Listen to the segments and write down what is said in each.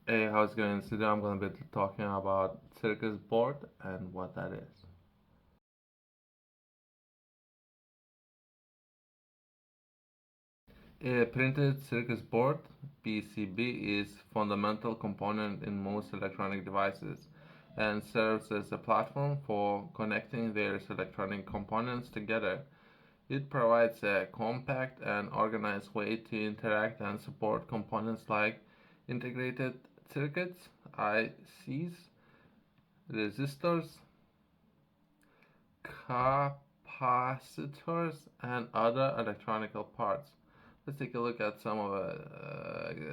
Hey, how's it going? Today I'm going to be talking about circuit board and what that is. A printed circuit board (PCB) is fundamental component in most electronic devices and serves as a platform for connecting various electronic components together. It provides a compact and organized way to interact and support components like integrated circuits, ICs, resistors, capacitors, and other electronic parts. Let's take a look at some of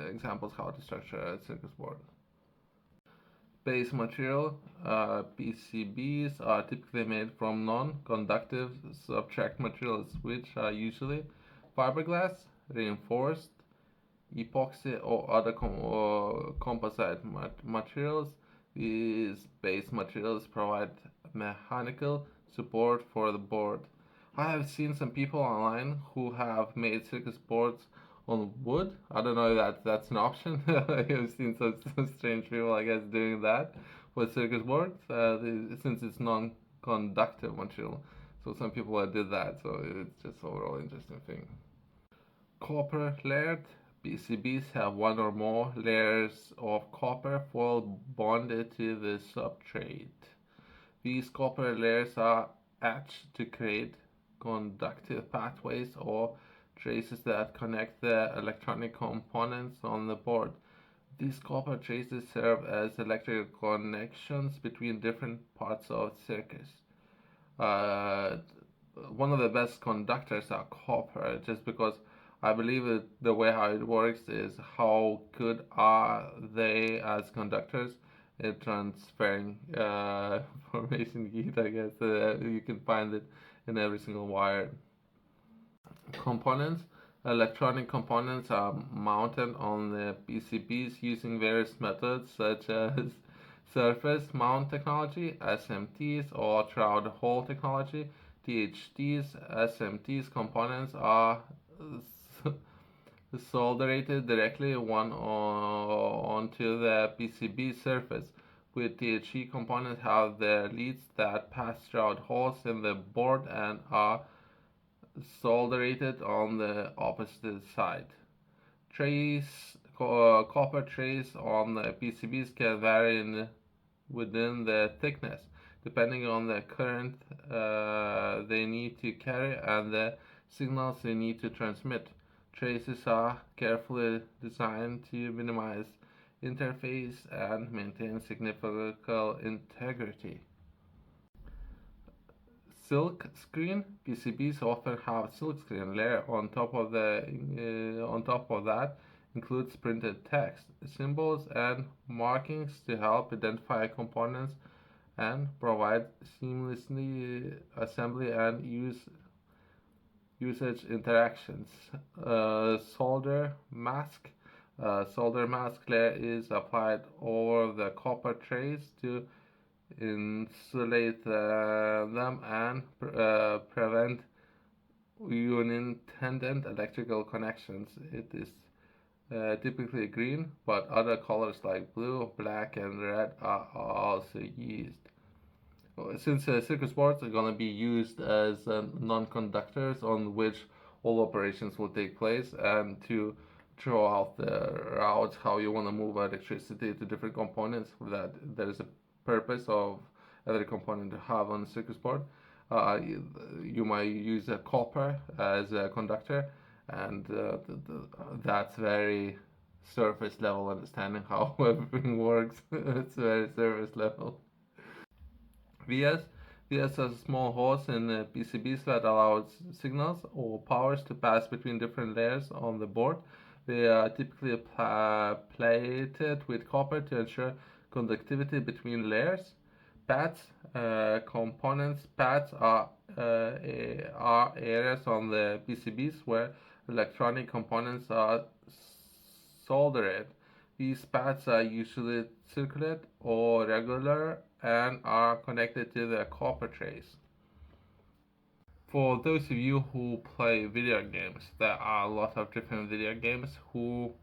examples how to structure a circuit board. Base material PCBs are typically made from non-conductive substrate materials, which are usually fiberglass, reinforced, epoxy, or other composite materials. These base materials provide mechanical support for the board. I have seen some people online who have made circuit boards on wood. I don't know if that's an option. I have seen some strange people, I guess, doing that with circuit boards since it's non-conductive material. So some people did that. So it's just overall interesting thing. Copper layered PCBs have one or more layers of copper foil bonded to the substrate. These copper layers are etched to create conductive pathways or traces that connect the electronic components on the board. These copper traces serve as electrical connections between different parts of circuits. Uh, One of the best conductors are copper, just because I believe the way how it works is how good are they as conductors in transferring information heat. I guess you can find it in every single wire. Components. Electronic components are mounted on the PCBs using various methods such as surface mount technology, SMTs, or shroud hole technology, THTs. SMTs components are soldered directly onto the PCB surface, with THE components have their leads that pass shroud holes in the board and are soldered on the opposite side. Copper trace on the PCBs can vary within the thickness, depending on the current they need to carry and the signals they need to transmit. Traces are carefully designed to minimize interface and maintain significant integrity. Silk screen PCBs often have silk screen layer on top of that includes printed text, symbols, and markings to help identify components and provide seamlessly assembly and usage interactions. Solder mask layer is applied over the copper trays to insulate them and prevent unintended electrical connections. It is typically green, but other colors like blue, black, and red are also used. Since circuit boards are going to be used as non-conductors on which all operations will take place, and to draw out the routes how you want to move electricity to different components, that there is a purpose of every component to have on the circuit board. You might use a copper as a conductor, and that's very surface level understanding how everything works. It's very surface level. VS. VS has a small holes in PCBs that allows signals or powers to pass between different layers on the board. They are typically plated with copper to ensure conductivity between layers. Pads, components. Pads are areas on the PCBs where electronic components are soldered. These pads are usually circular or regular and are connected to the copper trace. For those of you who play video games, there are a lot of different video games who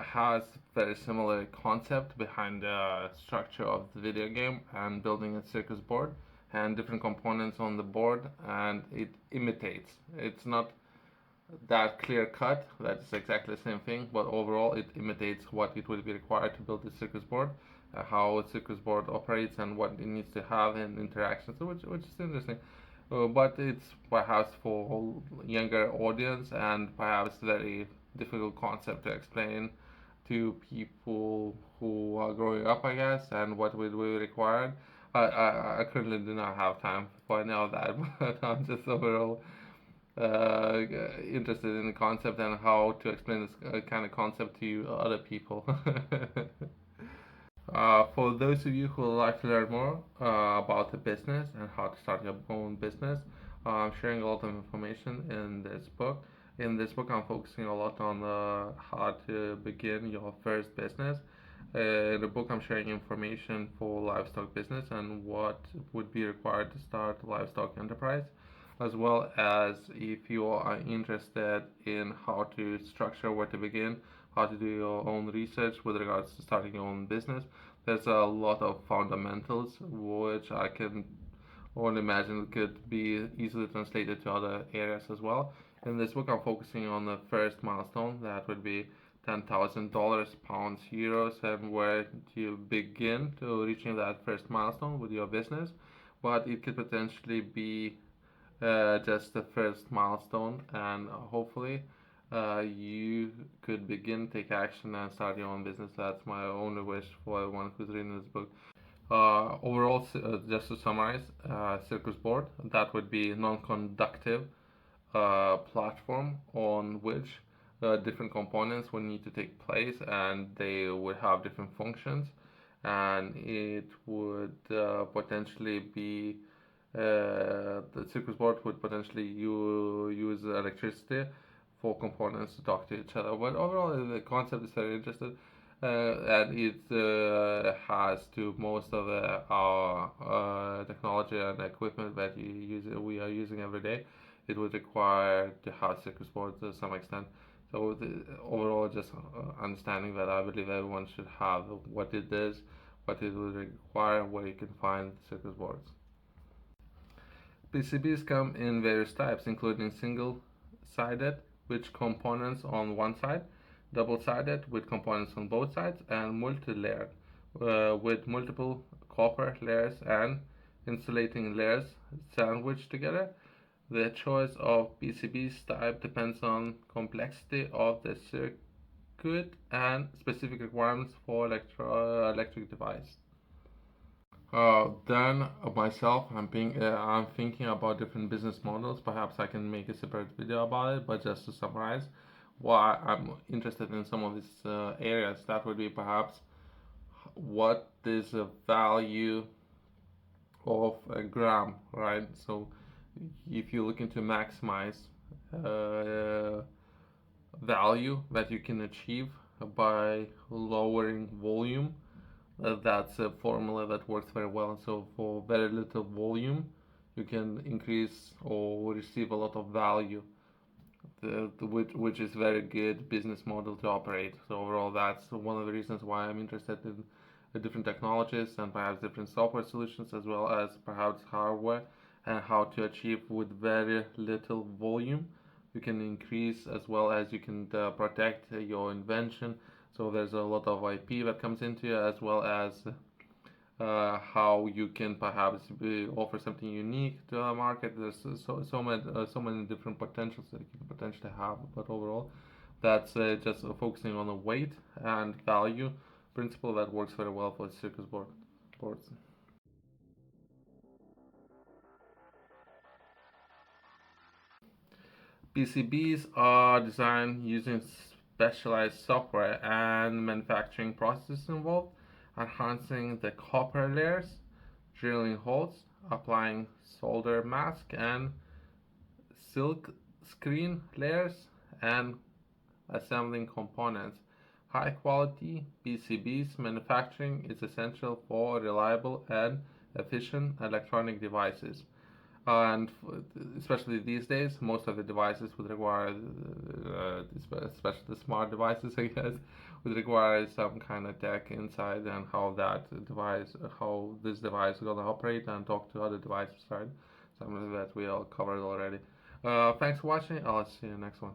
has very similar concept behind the structure of the video game and building a circuit board and different components on the board, and it imitates. It's not that clear cut that it's exactly the same thing, but overall it imitates what it would be required to build a circuit board, how a circuit board operates and what it needs to have in interactions, which is interesting. But it's perhaps for younger audience and perhaps very difficult concept to explain to people who are growing up, I guess, and what will be required. I currently do not have time for any of that, but I'm just overall interested in the concept and how to explain this kind of concept to other people. For those of you who would like to learn more about the business and how to start your own business, I'm sharing a lot of information in this book. In this book, I'm focusing a lot on how to begin your first business. In the book, I'm sharing information for livestock business and what would be required to start a livestock enterprise, as well as if you are interested in how to structure, where to begin, how to do your own research with regards to starting your own business. There's a lot of fundamentals which I can only imagine could be easily translated to other areas as well. In this book, I'm focusing on the first milestone, that would be $10,000, pounds, euros, and where to begin to reaching that first milestone with your business. But it could potentially be just the first milestone, and hopefully you could begin, take action, and start your own business. That's my only wish for everyone who's reading this book. Overall, just to summarize, circuit board, that would be non-conductive platform on which different components would need to take place, and they would have different functions, and it would potentially be the circuit board would potentially use electricity for components to talk to each other. But overall, the concept is very interesting, and it has to most of our technology and equipment that we are using every day. It would require to have circuit boards to some extent. So overall, just understanding that I believe everyone should have what it is, what it will require, where you can find circuit boards. PCBs come in various types, including single-sided, with components on one side, double-sided, with components on both sides, and multi-layered, with multiple copper layers and insulating layers sandwiched together. The choice of PCBs type depends on complexity of the circuit and specific requirements for electric device. Then myself, I'm thinking about different business models. Perhaps I can make a separate video about it. But just to summarize, why I'm interested in some of these areas, that would be perhaps what is the value of a gram, right? So if you're looking to maximize value that you can achieve by lowering volume, that's a formula that works very well. So for very little volume, you can increase or receive a lot of value, which is very good business model to operate. So overall, that's one of the reasons why I'm interested in the different technologies and perhaps different software solutions, as well as perhaps hardware, and how to achieve with very little volume. You can increase as well as you can protect your invention. So there's a lot of IP that comes into it, as well as how you can perhaps offer something unique to the market. There's so many different potentials that you can potentially have. But overall, that's just focusing on the weight and value principle that works very well for circuit boards. PCBs are designed using specialized software and manufacturing processes involved, enhancing the copper layers, drilling holes, applying solder mask and silk screen layers, and assembling components. High quality PCBs manufacturing is essential for reliable and efficient electronic devices. And especially these days, most of the devices would require, especially the smart devices, I guess, would require some kind of tech inside and how this device is gonna operate and talk to other devices, right? Something that we all covered already. Thanks for watching. I'll see you next one.